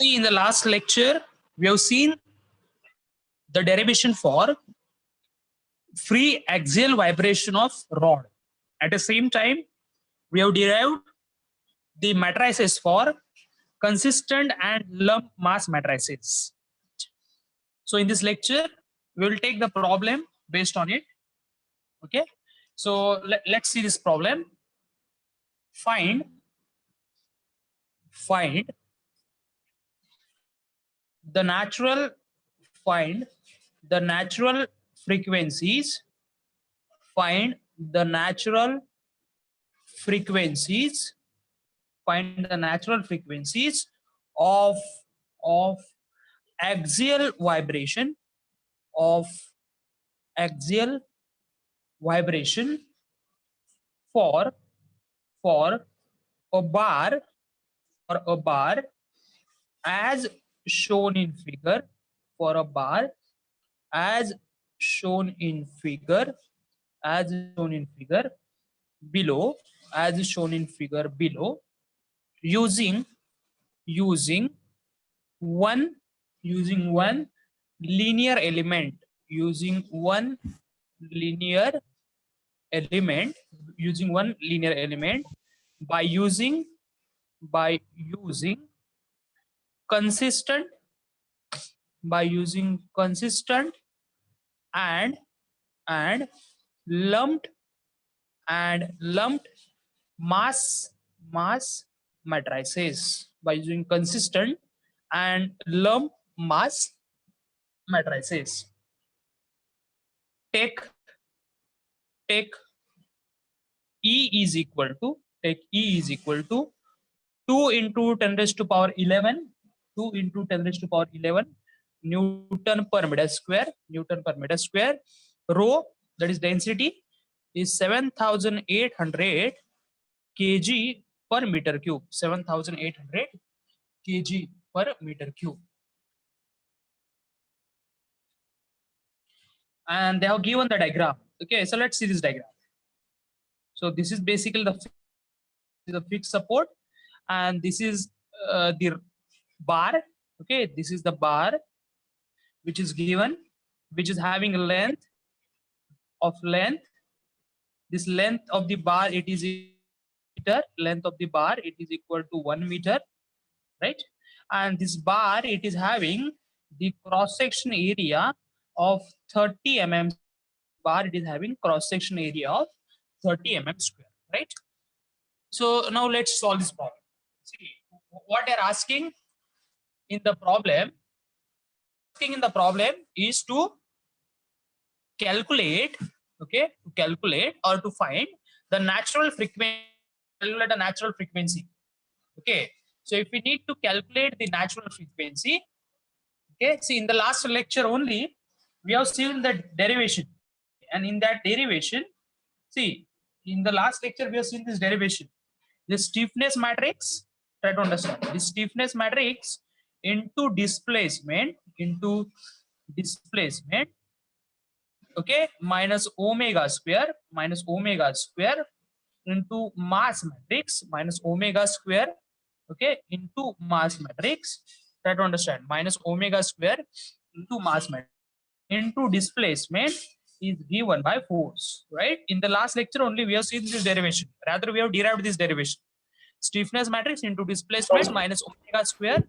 See, in the last lecture, we have seen the derivation for free axial vibration of rod. At the same time, we have derived the matrices for consistent and lump mass matrices. So in this lecture, we will take the problem based on it. Okay. So let's see this problem. Find the natural frequencies. Find the natural frequencies. Find the natural frequencies of axial vibration for a bar as shown in figure. For a bar as shown in figure below, using one linear element, by using consistent and lumped mass matrices. By using consistent and lump mass matrices. Take E is equal to 2 into 10 raised to power 11 Newton per meter square. Rho, that is density, is 7,800 kg per meter cube. 7,800 kg per meter cube. And they have given the diagram. Okay, so let's see this diagram. So this is basically the fixed support, and this is the bar. Okay, this is the bar which is given, which is having a length. This length of the bar, it is meter. Length of the bar, it is equal to 1 meter, right? And this bar, it is having the cross section area of 30 mm. Bar, it is having cross section area of 30 mm square, right? So now let's solve this problem. See what they're asking in the problem. Is to calculate, okay, or to find the natural frequency. Calculate a natural frequency. Okay, so if we need to calculate the natural frequency, okay, see in the last lecture only we have seen the derivation, and in that derivation, see in the last lecture we have seen this derivation. The stiffness matrix, try to understand the stiffness matrix into displacement, okay, minus omega square into mass matrix, okay, into mass matrix. Try to understand, minus omega square into mass matrix into displacement is given by force, right? In the last lecture only we have seen this derivation. Rather, we have derived this derivation. Stiffness matrix into displacement minus omega square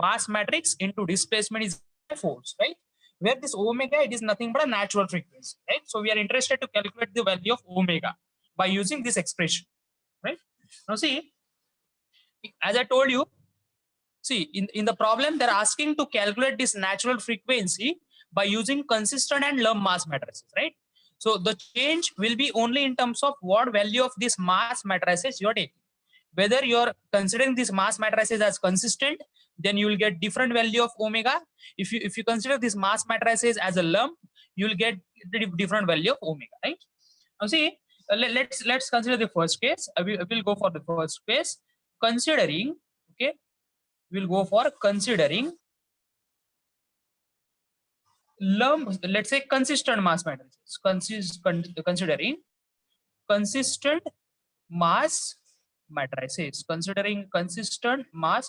mass matrix into displacement is force, right? Where this omega, it is nothing but a natural frequency, right? So we are interested to calculate the value of omega by using this expression, right? Now see, as I told you, see in the problem they're asking to calculate this natural frequency by using consistent and lump mass matrices, right? So the change will be only in terms of what value of this mass matrices you're taking. Whether you're considering this mass matrices as consistent, then you will get different value of omega. If you consider this mass matrices as a lump, you will get different value of omega, right? Now see, let's consider the first case. We'll go for the first case. Considering, okay, we'll go for considering lump, let's say consistent mass matrices. Considering consistent mass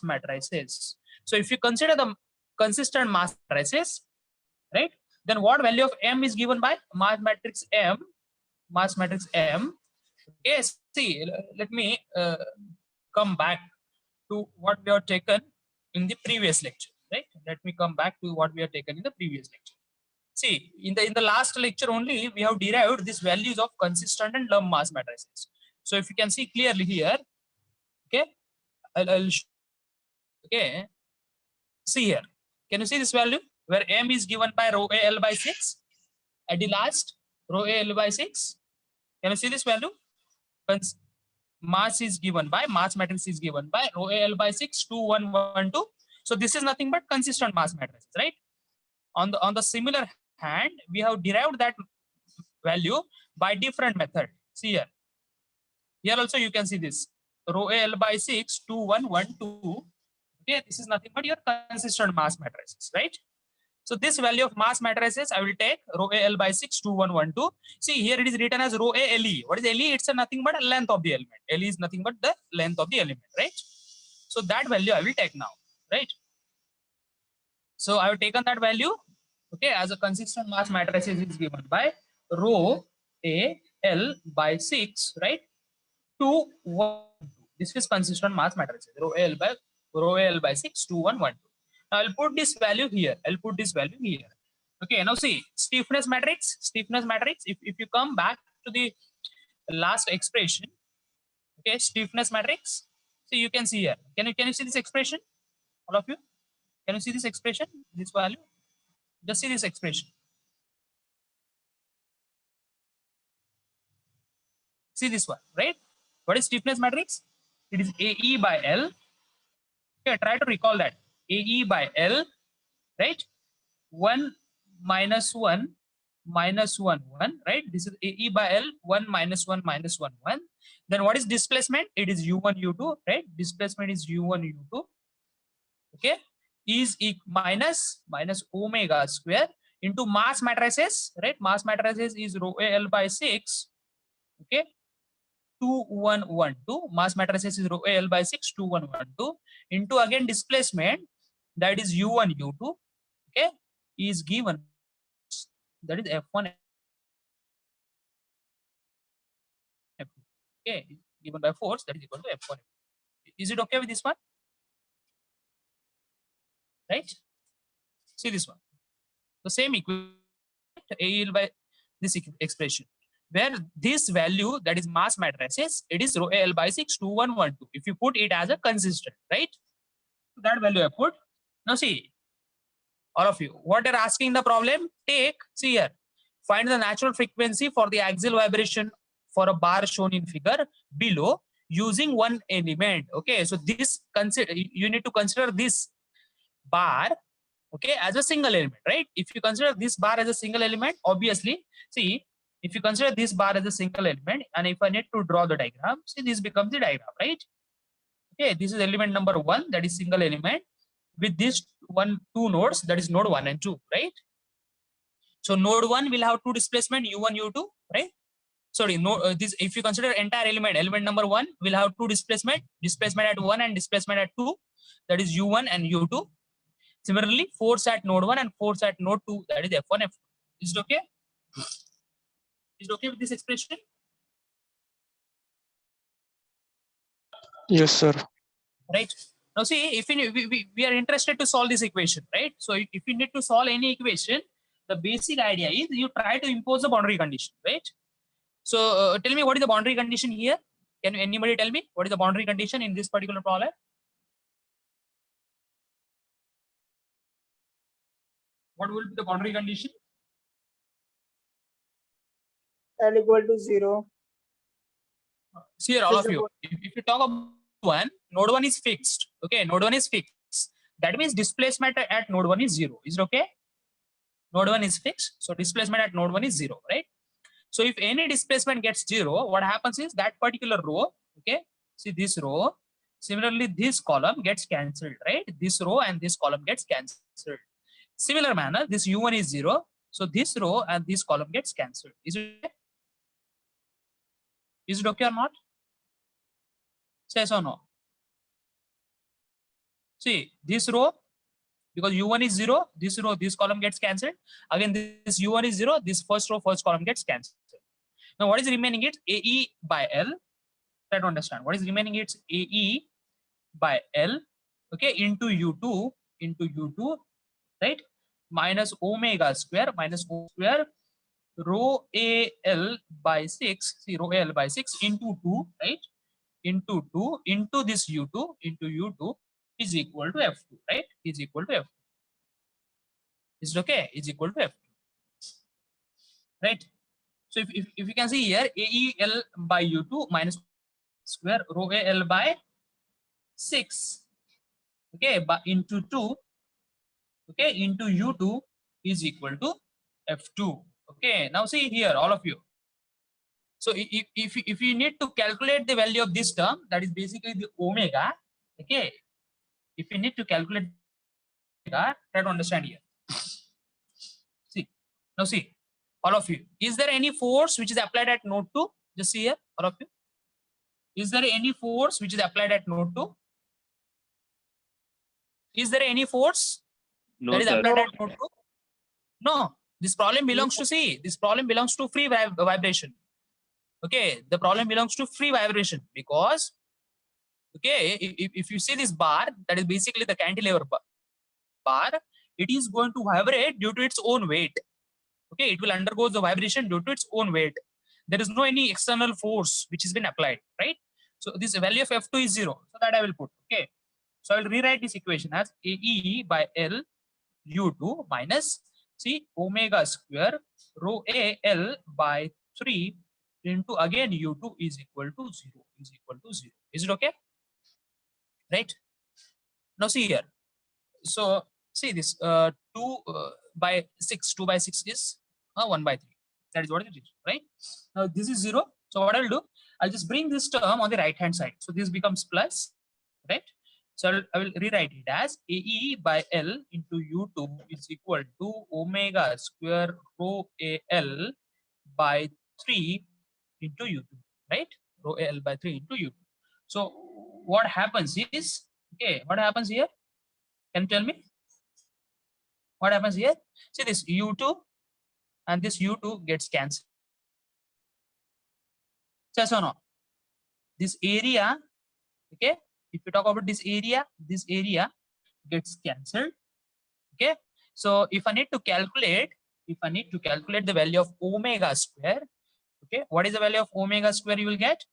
matrices. So if you consider the consistent mass matrices, right, then what value of M is given by mass matrix M? Mass matrix M. Okay, see, let me come back to what we have taken in the previous lecture, right? Let me come back to what we have taken in the previous lecture. See, in the last lecture only, we have derived these values of consistent and lump mass matrices. So if you can see clearly here, okay, I'll okay, see here. Can you see this value where M is given by rho A L by 6 at the last, rho A L by 6? Can you see this value? Mass is given by, mass matrix is given by rho A L by 6 2 1 1 2. So this is nothing but consistent mass matrices, right? On the similar hand, we have derived that value by different method. See here. Here also you can see this rho A L by 6 2 1 1 2. Okay, this is nothing but your consistent mass matrices, right? So this value of mass matrices, I will take rho A L by 6 2 1 1 2. See here it is written as rho A L E. What is LE? It's a nothing but a length of the element. LE is nothing but the length of the element, right? So that value I will take now, right? So I have taken that value, okay, as a consistent mass matrices is given by rho A L by 6, right? 2 1 2. This is consistent mass matrices. Rho A L by 6 2 1 1 2. Now I'll put this value here. I'll put this value here. Okay, now see stiffness matrix. Stiffness matrix. If you come back to the last expression, okay, stiffness matrix. So you can see here. Can you see this expression? All of you? Can you see this expression? This value? Just see this expression. See this one, right? What is stiffness matrix? It is AE by L. Okay, try to recall that. AE by L, right? 1 minus 1 minus 1 1, right? This is AE by L, 1 minus 1 minus 1 1. Then what is displacement? It is U1 U2, right? Displacement is U1 U2. Okay, is minus omega square into mass matrices, right? Mass matrices is rho Al by 6. Okay, 2 1 1 2. Mass matrices is rho Al by 6 2 1 1 2 into again displacement, that is U1 U2. Okay, is given, that is F1 F2. Okay, given by force, that is equal to F1 F2. Is it okay with this one? Right? See this one. The same equation AL by this expression, where this value, that is mass matrices, it is rho Al by 6 2 1 1 2. If you put it as a consistent, right? That value I put. Now see, all of you, what they're asking the problem, take, see here, find the natural frequency for the axial vibration for a bar shown in figure below using one element. Okay, so this consider, you need to consider this bar, okay, as a single element, right? If you consider this bar as a single element, obviously, see, if you consider this bar as a single element, and if I need to draw the diagram, see, this becomes the diagram, right? Okay, this is element number 1, that is single element with these 2 nodes, that is node 1 and 2, right? So node 1 will have 2 displacement U1 U2, right? Sorry, no, this, if you consider entire element number 1 will have 2 displacement at 1 and displacement at 2, that is U1 and U2. Similarly, force at node 1 and force at node 2, that is F1 F2. Is it okay? Is it okay with this expression? Yes, sir. Right. Now see, if we are interested to solve this equation, right? So if you need to solve any equation, the basic idea is you try to impose the boundary condition, right? So tell me, what is the boundary condition here? Can anybody tell me what is the boundary condition in this particular problem? What will be the boundary condition? L equal to 0. See here, all of you, if you talk about node 1 is fixed. Okay, node 1 is fixed. That means displacement at node 1 is 0. Is it okay? Node 1 is fixed. So displacement at node 1 is 0, right? So if any displacement gets 0, what happens is that particular row, okay, see this row, similarly this column gets cancelled, right? This row and this column gets cancelled. Similar manner, this U1 is 0. So this row and this column gets cancelled. Is it okay? Is it okay or not? Yes or no? See this row, because u1 is 0, this row, this column gets cancelled. Again, this u1 is 0, this first row, first column gets cancelled. Now what is remaining? It's AE by L. Try to understand what is remaining. It's AE by L, okay, into u2, right, minus omega square minus o square rho AL by 6, see rho AL by 6 into 2, right, into 2 into this u2 is equal to F2, right, is equal to F2. Is it okay? Is equal to F2, right? So if you can see here, AEL by U2 minus square rho AL by 6, okay, but into 2, okay, into U2 is equal to F2. Okay, now see here, all of you. So if you need to calculate the value of this term, that is basically the omega, okay, if you need to calculate omega, try to understand here. See, now see, all of you, is there any force which is applied at node 2? Just see here, all of you. Is there any force which is applied at node 2? Is there any force No, that is sir. applied No. at node 2? No. This problem belongs to C. This problem belongs to free vibration. Okay, the problem belongs to free vibration because, okay, if you see this bar, that is basically the cantilever bar, it is going to vibrate due to its own weight. Okay, it will undergo the vibration due to its own weight. There is no any external force which has been applied, right? So this value of F2 is 0. So that I will put. Okay. So I will rewrite this equation as AE by L U2 minus C omega square rho AL by 3 into again U2 is equal to 0. Is equal to 0. Is it okay? Right? Now see here. So see this 2 by 6, 2 by 6 is 1 by 3. That is what it is, right? Now this is 0. So what I'll do, I'll just bring this term on the right hand side. So this becomes plus, right? So I will rewrite it as AE by L into U2 is equal to omega square rho AL by 3 into U2, right? Rho AL by 3 into U2. So what happens is, okay, what happens here? Can you tell me? What happens here? See this U2 and this U2 gets cancelled. Yes or no? This area, okay, if you talk about this area gets cancelled. Okay, so if I need to calculate the value of omega square, okay, what is the value of omega square you will get?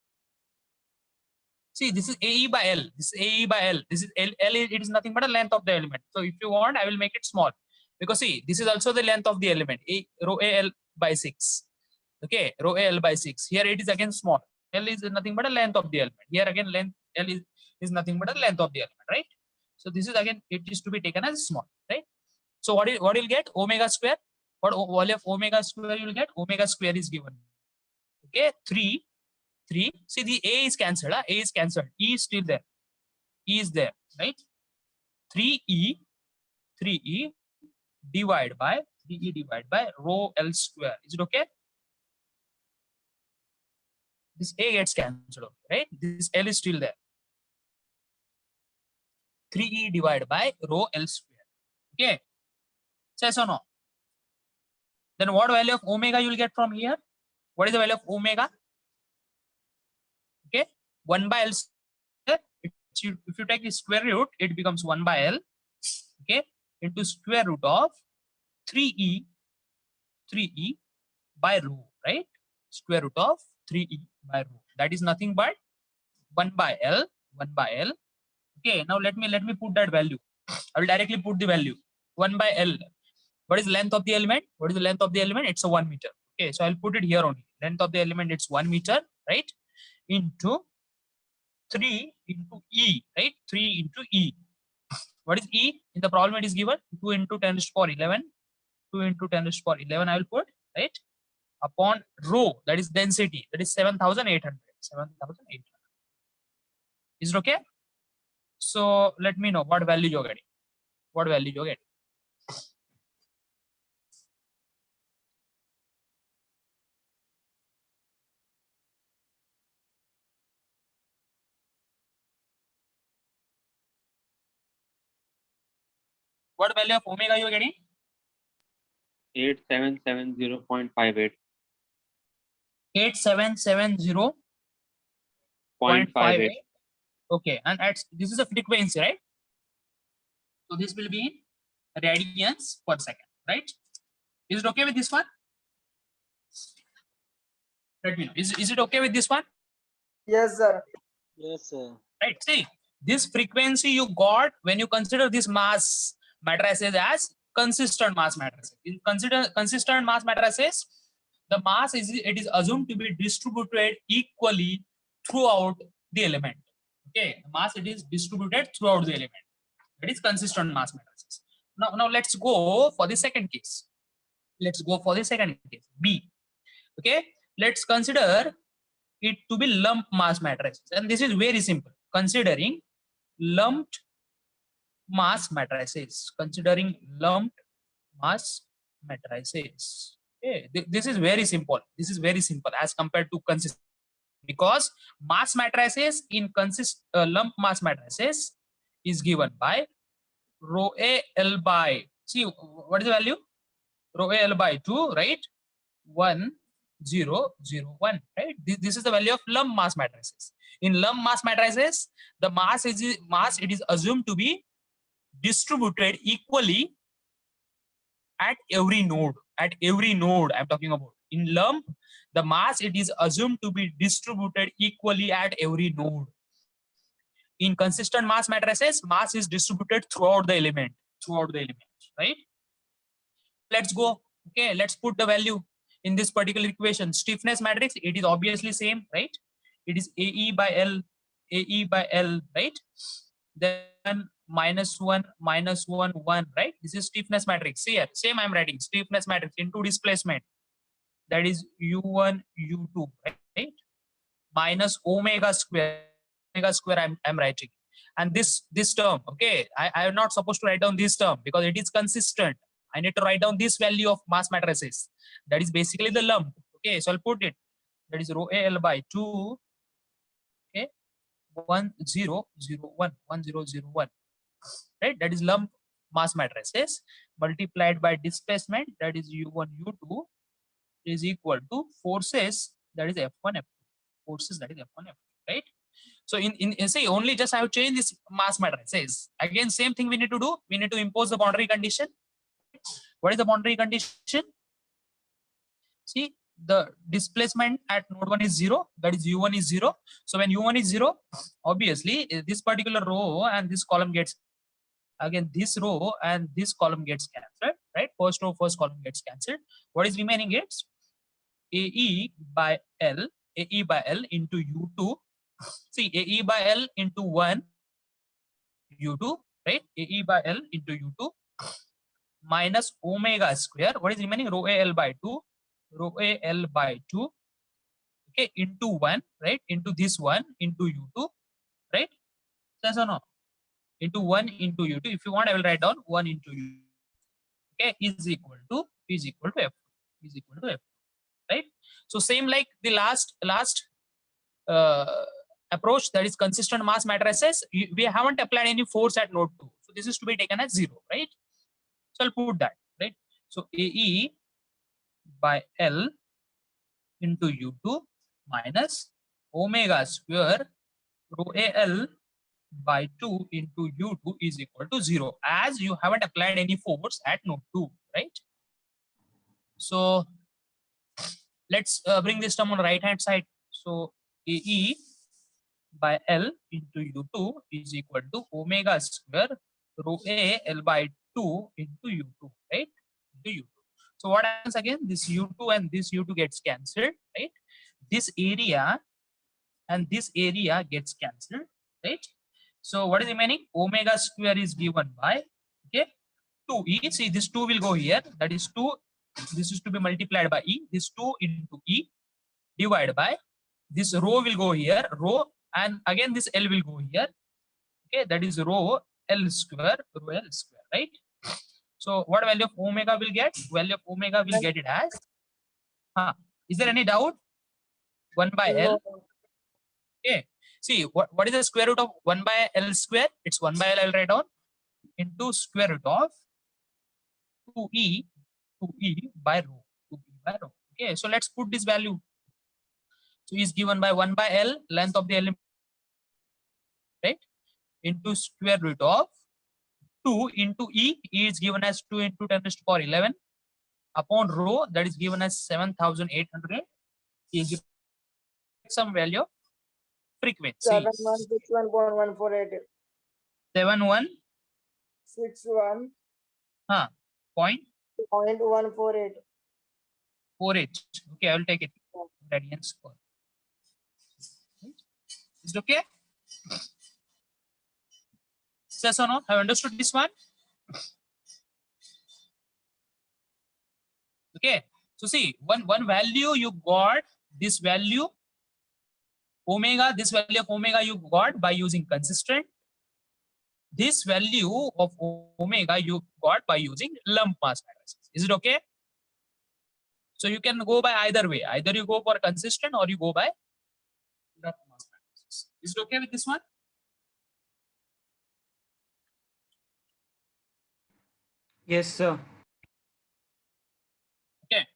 See, this is AE by L. This is AE by L. This is L. It is nothing but a length of the element. So if you want, I will make it small because see, this is also the length of the element. Rho AL by 6. Okay, rho AL by 6. Here it is again small. L is nothing but a length of the element. Here again length L is nothing but a length of the element, right? So this is again, it is to be taken as small, right? So what you'll get? Omega square. What value of omega square you will get? Omega square is given. Okay, 3. See the A is cancelled. A is cancelled. E is still there. E is there, right? 3E divided by rho L square. Is it okay? This A gets cancelled, right? This L is still there. 3E divided by rho L square. Okay. Yes or no? Then what value of omega you will get from here? What is the value of omega? Okay, 1 by L square. If you take the square root, it becomes 1 by L. Okay, into square root of 3E by rho, right? Square root of 3E by rho. That is nothing but 1 by L. Okay, now let me put that value. I will directly put the value 1 by L. What is the length of the element? What is the length of the element? It's a 1 meter. Okay, so I'll put it here only. Length of the element, it's 1 meter, right? Into 3 into E, right? 3 into E. What is E? In the problem it is given 2 into 10 to the power 11. 2 into 10 to the power 11 I will put, right? Upon rho, that is density, that is 7,800. 7,800. Is it okay? So let me know what value you're getting. What value you're getting. What value of omega you are getting? 8770.58. 8770.58. 0.58. Okay, and this is a frequency, right? So this will be in radians per second, right? Is it okay with this one? Let me know. Is it okay with this one? Yes, sir. Yes, sir. Right. See, this frequency you got when you consider this mass matrices as consistent mass matrices. In consider consistent mass matrices, the mass is assumed to be distributed equally throughout the element. Okay, the mass it is distributed throughout the element. That is consistent mass matrices. Now let's go for the second case. Let's go for the second case, B. Okay, let's consider it to be lump mass matrices, and this is very simple. Considering lumped mass matrices, considering lumped mass matrices. Okay, this is very simple. This is very simple as compared to consistent, because mass matrices in lump mass matrices is given by rho A L by, see what is the value? Rho A L by 2, right? 1 0 0 1, right? This is the value of lump mass matrices. In lump mass matrices, the mass it is assumed to be distributed equally at every node. At every node I'm talking about. In lump, the mass it is assumed to be distributed equally at every node. In consistent mass matrices, mass is distributed throughout the element, right? Let's go. Okay, let's put the value in this particular equation. Stiffness matrix, it is obviously same, right? It is AE by L, right? Then -1, -1, 1, right? This is stiffness matrix. See here, same I'm writing stiffness matrix into displacement. That is U1, U2, right? Minus omega square I'm writing. And this term, okay, I am not supposed to write down this term because it is consistent. I need to write down this value of mass matrices. That is basically the lump. Okay, so I'll put it. That is rho AL by 2. Okay, 1 0 0 1 1 0 0 1. Right, that is lump mass matrices multiplied by displacement, that is U1 U2, is equal to forces, that is F1 F2. Forces, that is F1 F2. Right. So in say only just I have changed this mass matrices. Again, same thing we need to do. We need to impose the boundary condition. What is the boundary condition? See, the displacement at node 1 is 0, that is U1 is 0. So when U1 is 0, obviously this particular row and this column gets, again this row and this column gets cancelled, right? First row, first column gets cancelled. What is remaining? It's AE by L into U2. See, AE by L into 1 U2, right? AE by L into U2 minus omega square. What is remaining? Rho AL by 2. Rho AL by 2. Okay, into 1, right? Into this 1 into U2, right? Yes or no? Into 1 into U2. If you want, I will write down 1 into U2. Okay, is equal to F. Is equal to F. Right? So same like the last approach, that is consistent mass matrices, we haven't applied any force at node 2. So this is to be taken as 0, right? So I'll put that, right? So AE by L into U2 minus omega square rho AL by 2 into U2 is equal to 0, as you haven't applied any force at node 2, right? So let's bring this term on the right hand side. So AE by L into U2 is equal to omega square rho A L by 2 into U2, right? Into U2. So what happens again? This U2 and this U2 gets cancelled, right? This area and this area gets cancelled, right? So what is remaining? Omega square is given by, okay, 2E. See, this 2 will go here. That is 2. This is to be multiplied by E. This 2 into E divided by this rho will go here. Rho, and again this L will go here. Okay, that is rho L square, right? So what value of omega will get? Value of omega will get it as, is there any doubt? 1 by L. Okay, see, what is the square root of 1 by L square? It's 1 by L, I'll write down, into square root of 2e by rho. 2e by rho. Okay, so let's put this value. So is given by 1 by L, length of the element, right, into square root of 2 into E is given as 2 into 10 raised to power 11 upon rho, that is given as 7,800, is some value of frequency. 7161.148. 71 61 point point 148. 48. Okay, I will take it. Radians per. Is it okay? Yes or no? Have you understood this one? Okay. So see, one value you got, this value omega, this value of omega you got by using consistent. This value of omega you got by using lump mass matrices. Is it okay? So you can go by either way. Either you go for consistent or you go by lump mass matrices. Is it okay with this one? Yes, sir. Okay.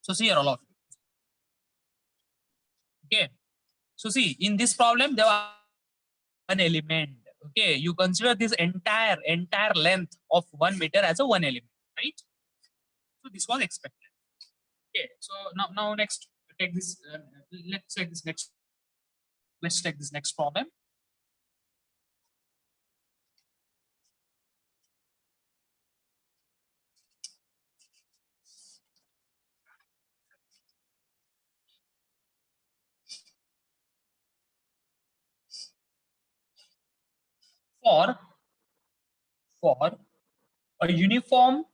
So see here all of you. Okay. So see, in this problem, there was an element. Okay, you consider this entire length of 1 meter as a one element, right? So this was expected. Okay, so now next take this. Let's take this next. Let's take this next problem. For a uniform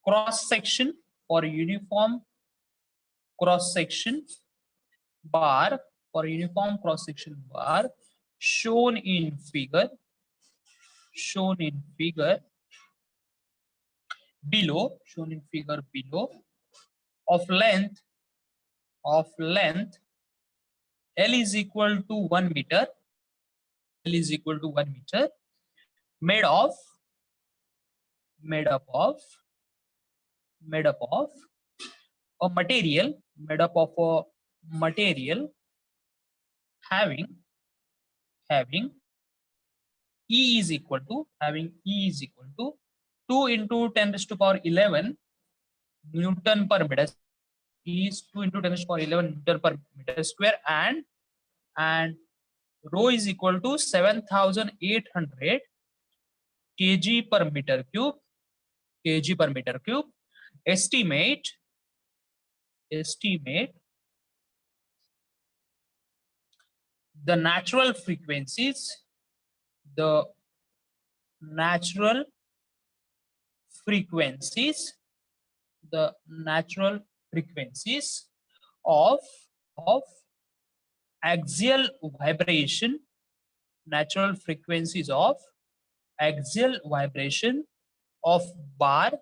cross section, for a uniform cross section bar, for a uniform cross section bar shown in figure below, of length L is equal to 1 meter, made up of a material having E is equal to 2 into 10 raised to power 11 Newton per meter, is 2 into 10 raised to power 11 Newton per meter square, and rho is equal to 7,800 kg per meter cube. Estimate the natural frequencies of axial vibration, of bar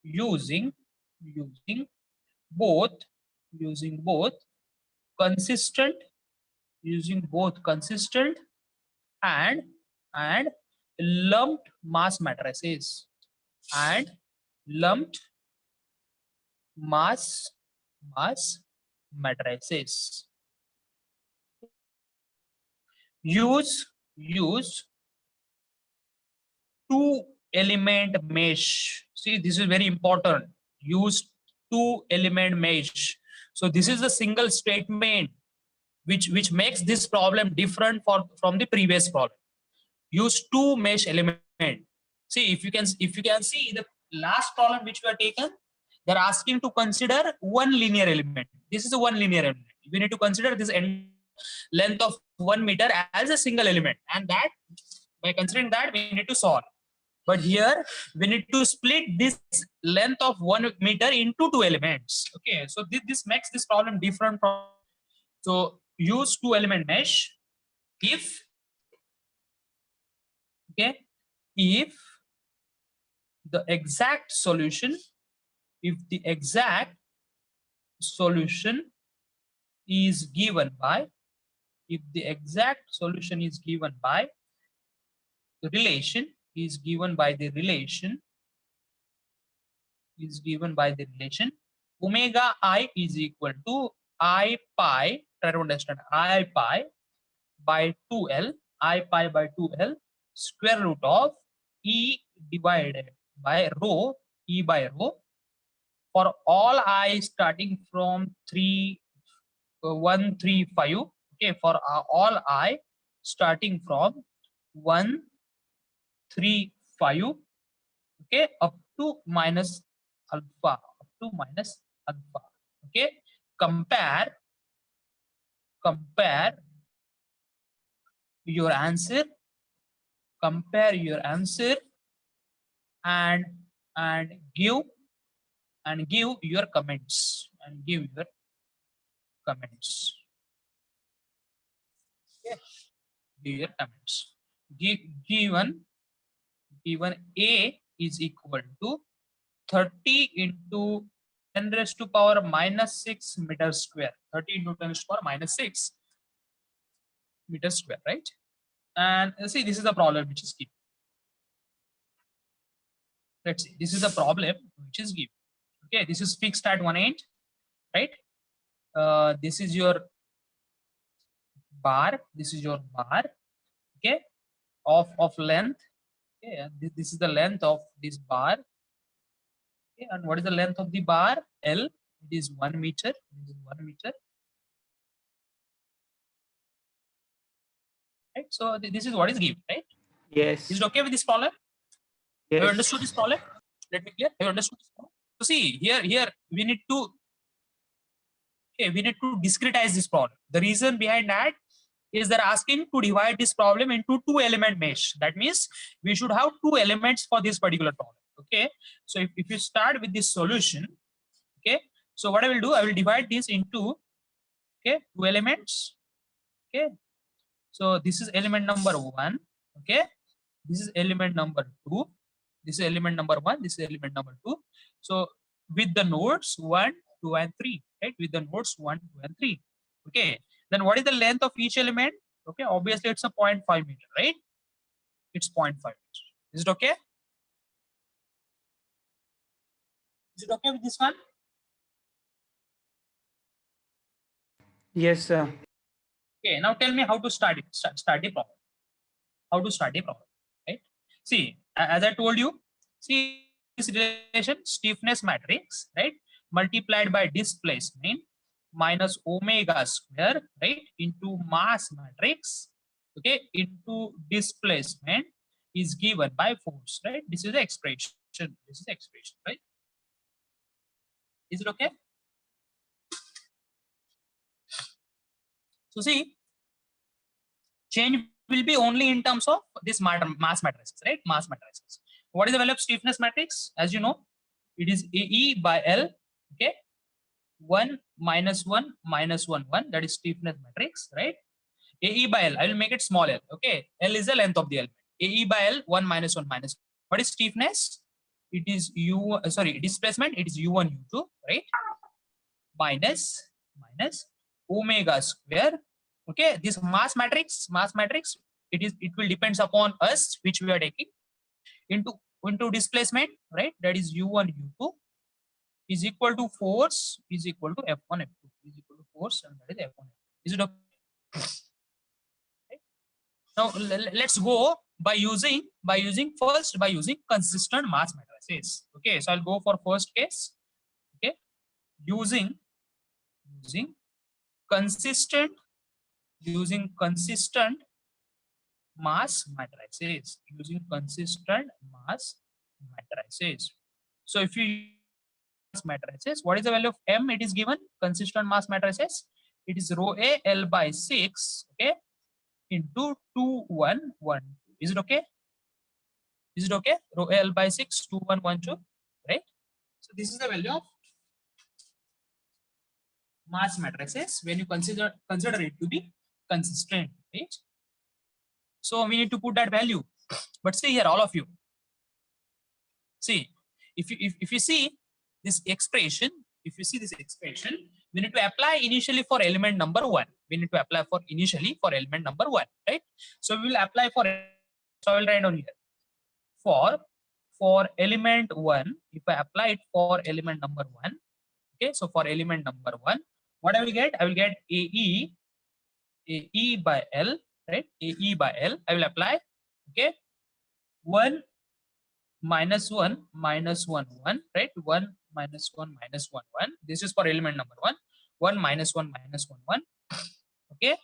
using both consistent and lumped mass matrices use two element mesh. See, this is very important. Use two element mesh. So this is a single statement which makes this problem different from the previous problem. Use two mesh element. See, if you can see the last problem which we are taken, they're asking to consider one linear element. This is a one linear element. We need to consider this length of 1 meter as a single element, and that by considering that we need to solve. But here we need to split this length of 1 meter into two elements. Okay, so this makes this problem different from. So use two element mesh if the exact solution is given by if the exact solution is given by the relation omega I is equal to I pi, try to understand, I pi by 2l, square root of e divided by rho, e by rho, for all I starting from 1 3 5. Okay, for all I starting from 1 3 5, okay, up to minus alpha, okay. Compare your answer, and give your comments, okay. Give your comments. Given A is equal to 30 into 10 raised to power minus 6 meter square. 30 into 10 raised to power minus 6 meter square, right? And see, this is the problem which is given. Let's see, this is the problem which is given. Okay, this is fixed at 1/8, right? This is your bar. Okay, of length. Okay, and this is the length of this bar. Okay, and what is the length of the bar? L. It is 1 meter. Right? So this is what is given, right? Yes. Is it okay with this problem? Have you Yes. understood this problem? Let me clear. Have you understood this problem? So see, here we need to discretize this problem. The reason behind that is they're asking to divide this problem into 2-element mesh. That means we should have 2 elements for this particular problem. Okay, so if you start with this solution, okay, so what I will do, I will divide this into, okay, 2 elements. Okay, so this is element number 1. Okay, this is element number 2. This is element number 1. This is element number 2. So with the nodes 1, 2, and 3, right? With the nodes 1, 2, and 3. Okay. Then what is the length of each element? Okay, obviously it's a 0.5 meter, right? It's 0.5 meter. Is it okay? Is it okay with this one? Yes, sir. Okay, now tell me how to start it. Start the problem. How to start a problem, right? See, as I told you, see this relation, stiffness matrix, right, multiplied by displacement minus omega square, right, into mass matrix, okay, into displacement is given by force, right? This is the expression. Right? Is it okay? So see, change will be only in terms of this mass matrices, right? Mass matrices. What is the value of stiffness matrix? As you know, it is AE by L. Okay, 1 minus 1 minus 1 1. That is stiffness matrix, right? AE by L. I will make it small l. Okay, L is the length of the element. AE by L, 1 minus 1 minus. What is stiffness? It is U. Sorry, displacement. It is U1 U2, right? Minus omega square. Okay, this mass matrix, it will depends upon us which we are taking, into displacement, right? That is U1 U2 is equal to force is equal to F1 F2 is equal to force, and that is F1 F2. Is it okay? Right? Now let's go by using consistent mass matrices. Okay, so I'll go for first case. Okay, using consistent mass matrices. So if you use mass matrices, what is the value of M? It is given consistent mass matrices. It is rho A L by 6, okay, into 2 1 1. Is it okay? Rho A L by 6 2 1 1 2, right? So this is the value of mass matrices when you consider it to be consistent, right? So we need to put that value. But see here, all of you, see, if you see this expression, we need to apply initially for element number 1. We need to apply for initially for element number 1, right? So we will apply for, so I will write down here. For element 1, if I apply it for element number 1, okay, so for element number 1, what I will get? I will get AE by L, right? AE by L. I will apply, okay, 1 minus 1 minus 1 1, right? 1 minus 1 minus 1 1. This is for element number 1. 1 minus 1 minus 1 1. Okay,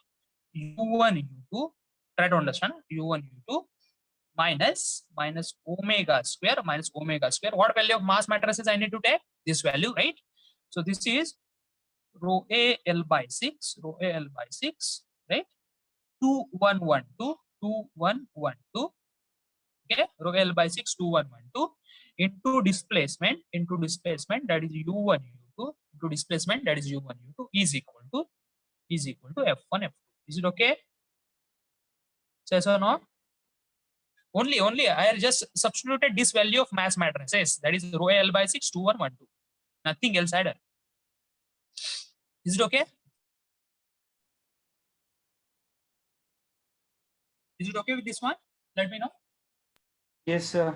u1 u2. Try to understand. U1 u2 minus omega square minus omega square. What value of mass matrices I need to take? This value, right? So this is rho A L by 6, rho A L by 6, right? 2 1 1 2, 2 1 1 2. Okay, rho L by 6, 2 1 1 2 into displacement that is u1 u2 into displacement that is u1 u2 is equal to f1 f2. Is it okay? Yes or no? Only I just substituted this value of mass matrices, that is rho L by 6, 2 1 1 2. Nothing else added. Is it okay? Is it okay with this one? Let me know. Yes, sir.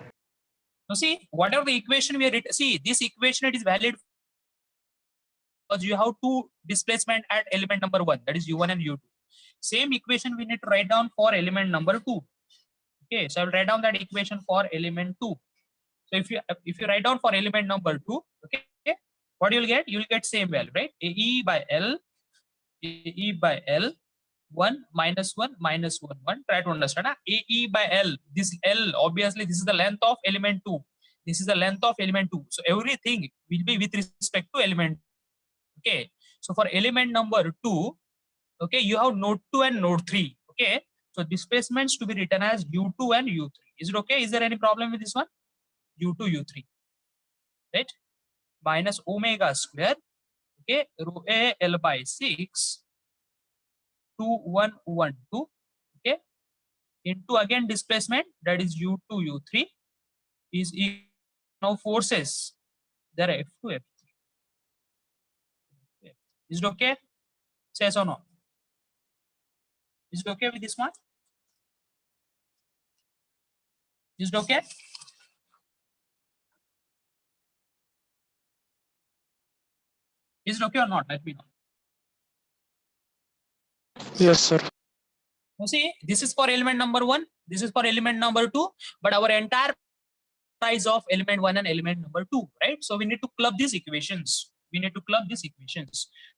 Now see, whatever the equation we are written, see this equation, it is valid because you have two displacement at element number 1, that is u1 and u2. Same equation we need to write down for element number 2. Okay, so I will write down that equation for element 2. So if you write down for element number 2, okay, what you will get? You will get same value, right? AE by L 1 minus 1 minus 1 1. Try to understand. AE by L. This L, obviously this is the length of element 2. This is the length of element 2. So everything will be with respect to element. Okay. So for element number 2, okay, you have node 2 and node 3. Okay. So displacements to be written as u2 and u3. Is it okay? Is there any problem with this one? u2 u3, right? Minus omega square, okay, rho A L by 6 2 1 1 2, okay, into again displacement that is u2 u3 is equal. Now forces there are f2 f3. Is it okay? Yes or no? Is it okay with this one? Is it okay? Is it okay or not? Let me know. Yes, sir. Now see, this is for element number 1, this is for element number 2, but our entire price of element 1 and element number 2, right? So we need to club these equations.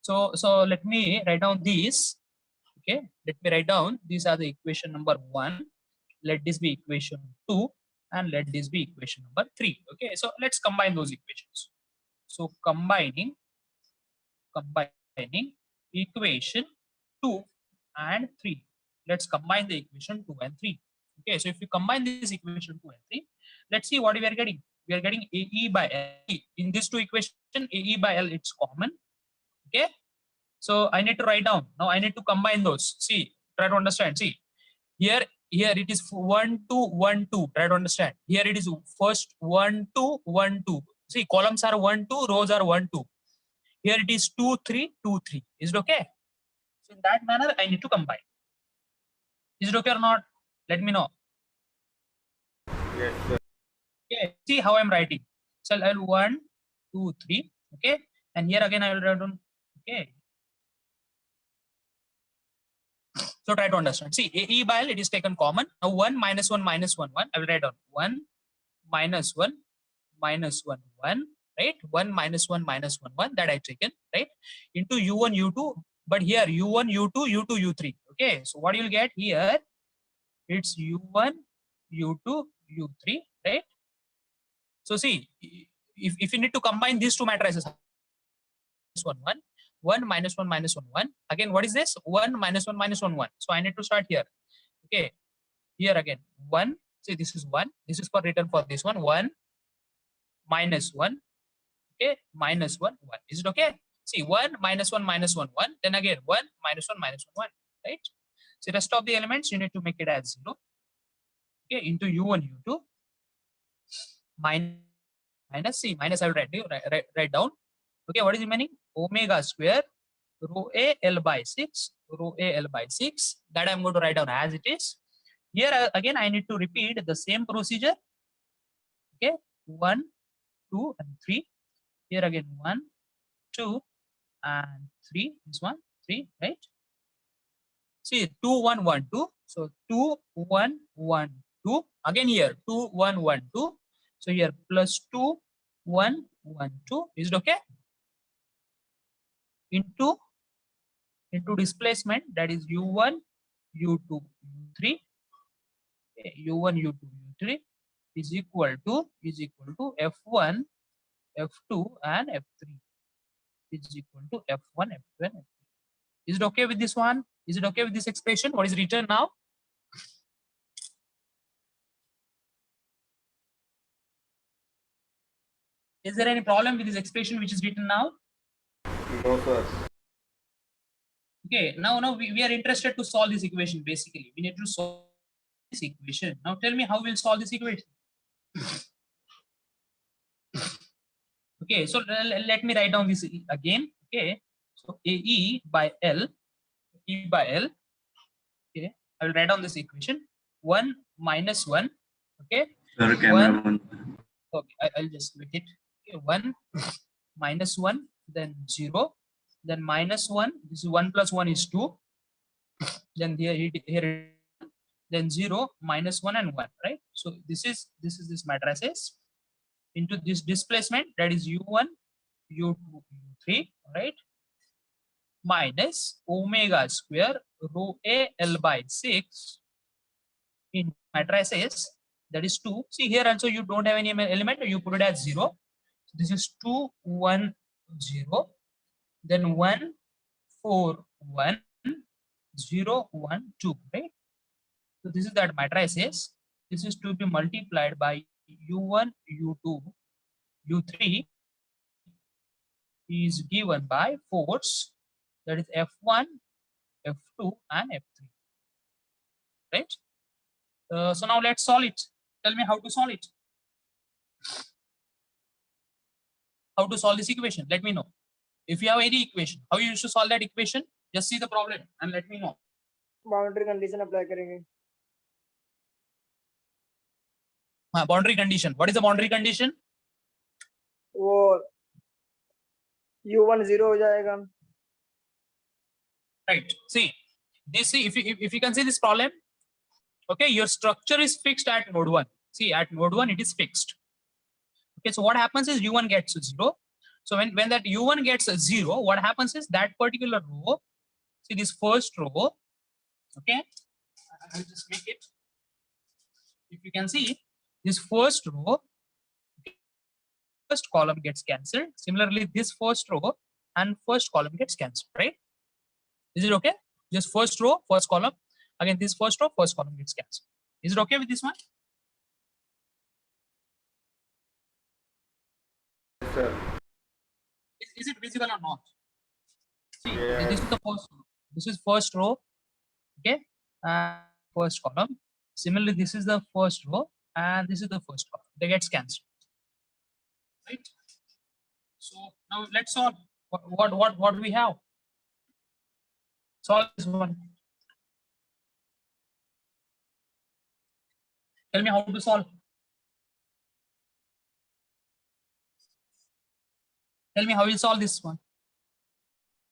So let me write down these. Okay, let me write down. These are the equation number 1. Let this be equation 2, and let this be equation number 3. Okay, so let's combine those equations. So combining equation 2 and 3. Let's combine the equation 2 and 3. Okay, so if you combine this equation 2 and 3, let's see what we are getting. We are getting AE by L. In these two equations, AE by L, it's common. Okay, so I need to write down. Now I need to combine those. See, try to understand. See, here it is 1 2 1 2. Try to understand. Here it is first 1 2 1 2. See, columns are 1 2, rows are 1 2. Here it is 2 3 2 3. Is it okay? So in that manner, I need to combine. Is it okay or not? Let me know. Yes, sir. Okay, see how I'm writing. So I'll 1 2 3. Okay, and here again I will write down. Okay. So try to understand. See, AE by L, it is taken common. Now 1 minus 1 minus 1 1. I will write down 1 minus 1 minus 1 1. Right? 1 minus 1 minus 1 1. That I taken. Right? Into u1 u2. But here u1 u2 u2 u3. Okay. So what you will get here? It's u1 u2 u3. Right? So see, if you need to combine these two matrices, 1 1. 1 minus 1 minus 1 1. Again, what is this? 1 minus 1 minus 1 1. So I need to start here. Okay. Here again 1. See, this is 1. This is for written for this one. 1 minus 1. Okay. Minus 1 1. Is it okay? See, 1 minus 1 minus 1 1. Then again 1 minus 1 minus 1 1. Right? So rest of the elements you need to make it as 0. Okay. Into u1 u2 minus c. Minus I will write down. Okay. What is remaining? Omega square rho A L by 6 rho A L by 6. That I'm going to write down as it is. Here again, I need to repeat the same procedure. Okay, 1, 2, and 3. Here again, 1, 2, and 3. This one, 3, right? See, 2, 1, 1, 2. So 2, 1, 1, 2. Again here, 2, 1, 1, 2. So here plus 2, 1, 1, 2. Is it okay? Into displacement, that is u1, u2, u3. Okay, u1, u2, u3 is equal to f1, f2, and f3 is equal to f1, f2, and f3. Is it okay with this one? Is it okay with this expression? What is written now? Is there any problem with this expression which is written now? No, sir. Okay, now we are interested to solve this equation. Basically, we need to solve this equation. Now tell me how we'll solve this equation. Okay, so let me write down this again. Okay, so AE by L, E by L. Okay, I will write down this equation. 1 minus 1. Okay, Sir, 1. Okay, I'll just make it. Okay, 1 minus 1, then 0, then minus 1. This is 1 plus 1 is 2. Then here then 0, minus 1, and 1, right? So this is this matrices into this displacement, that is u1, u2, u3, right? Minus omega square rho A L by 6 in matrices, that is 2. See here also you don't have any element, you put it as 0. So this is 2, 1, 0. Then 1, 4, 1, 0, 1, 2, right? So this is that matrices. This is to be multiplied by u1, u2, u3 is given by force, that is f1, f2, and f3, right? So now let's solve it. Tell me how to solve it. How to solve this equation? Let me know. If you have any equation, how you used to solve that equation, just see the problem and let me know. Boundary condition apply करेंगे. Boundary condition. What is the boundary condition? वो u1 0 हो जाएगा. Right. See, if you can see this problem, okay, your structure is fixed at node 1. See, at node 1 it is fixed. Okay, so what happens is u1 gets 0. So when that u1 gets 0, what happens is that particular row, see this first row, okay, I'll just make it. If you can see this first row, first column gets cancelled. Similarly, this first row and first column gets cancelled, right? Is it okay? Just first row, first column. Again, this first row, first column gets cancelled. Is it okay with this one? Yes, sir. Is it visible or not? See, Yeah. this is the first row. This is first row, okay, and first column. Similarly, this is the first row and this is the first column. They gets cancelled, right? So now let's solve. What do we have? Solve this one. Tell me how to solve. Tell me how we'll solve this one.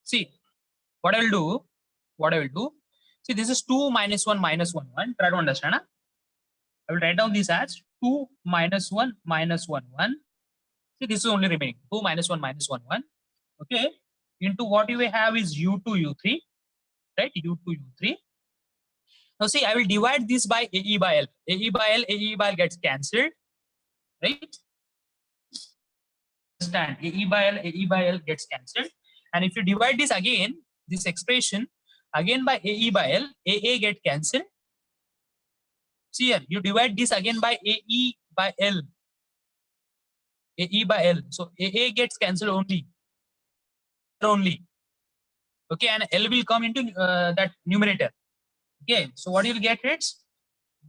See, what I will do. See, this is 2 minus 1 minus 1 1. Try to understand. Huh? I will write down this as 2 minus 1 minus 1 1. See, this is only remaining 2 minus 1 minus 1 1. Okay. Into what you will have is u2 u3, right? u2 u3. Now see, I will divide this by AE by L. AE by L gets cancelled, right? Understand? AE by L gets cancelled. And if you divide this again, this expression again by AE by L, AA get cancelled. See here, you divide this again by AE by L. AE by L. So AA gets cancelled only. Okay, and L will come into that numerator. Okay, so what you'll get is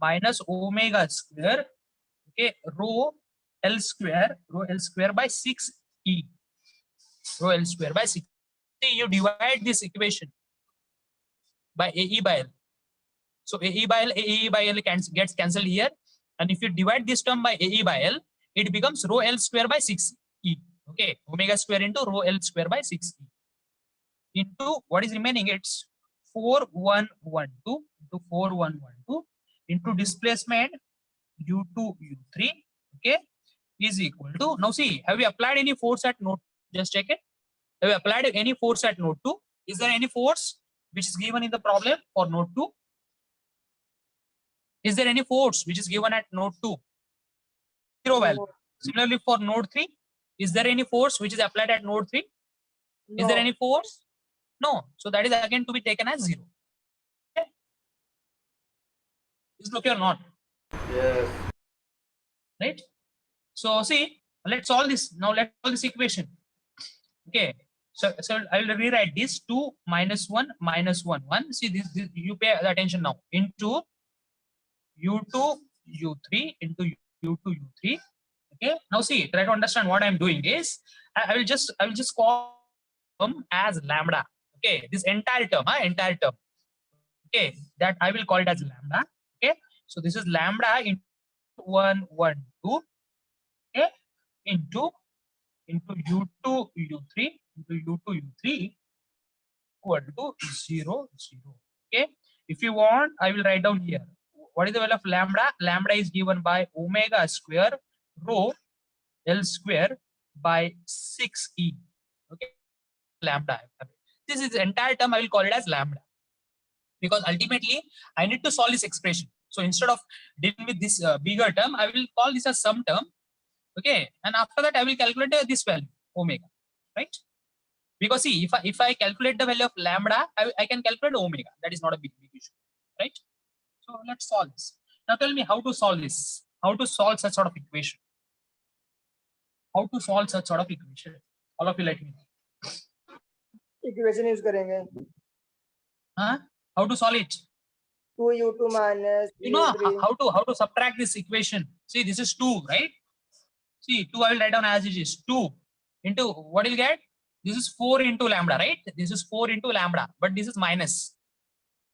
minus omega square, okay, rho L square by 6E. Rho L square by 6. See, you divide this equation. by AE by L. So AE by L gets cancelled here. And if you divide this term by AE by L, it becomes rho L square by 6E. Okay, omega square into rho L square by 6E. Into what is remaining, it's 4112 into 4112 into displacement u2 u3, okay, is equal to, now see, have we applied any force at node? Just check it. Have we applied any force at node 2? Is there any force which is given in the problem for node 2? Is there any force which is given at node 2? Zero value. Similarly for node 3, is there any force which is applied at node 3? Is there any force? No. So that is again to be taken as 0. Okay. Is it okay or not? Yes. Right? So see, let's solve this. Now let's solve this equation. Okay. So I will rewrite this 2 minus 1 minus 1 1. See this you pay attention now. Into u2 u3 into u2 u3. Okay. Now see, try to understand what I'm doing is I will just call them as lambda. Okay, this entire term, okay, that I will call it as lambda. Okay, so this is lambda into 1 1 2, okay, into u2 u3 into u2 u3 equal to 0 0. Okay, if you want, I will write down here what is the value of lambda. Lambda is given by omega square rho L square by 6E. Okay, lambda. This is the entire term, I will call it as lambda, because ultimately I need to solve this expression. So instead of dealing with this bigger term, I will call this as some term. Okay, and after that I will calculate this value omega, right? Because see, if I calculate the value of lambda, I can calculate omega. That is not a big issue, right? So let's solve this. Now tell me how to solve this. How to solve such sort of equation? How to solve such sort of equation? All of you let me know. Equation use करेंगे. Huh? How to solve it? 2u2 minus You know u3. how to subtract this equation. See, this is 2, right? See, 2 I will write down as it is. 2 into what you'll get? This is 4 into lambda, right? This is 4 into lambda, but this is minus.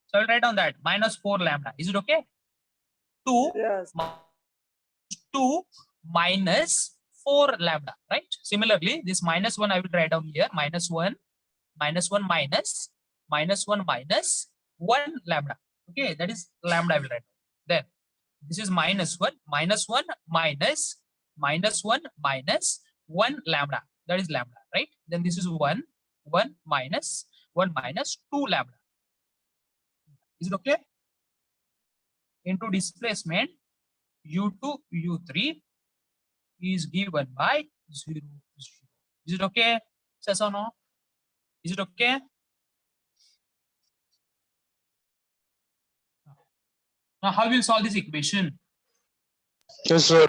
So I will write down that minus 4 lambda. Is it okay? 2 Yes. 2 minus 4 lambda, right? Similarly, this minus 1 I will write down here. Minus 1 minus 1 minus 1 minus 1 lambda. Okay, that is lambda I will write. Then this is minus 1 minus 1 minus 1 minus 1 lambda. That is lambda, right? Then this is 1 minus 2 lambda. Is it okay? Into displacement u2 u3 is given by 0 0. Is it okay? Yes or no? Is it okay? Now how will we solve this equation? Yes, sir.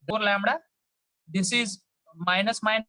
For lambda, this is minus minus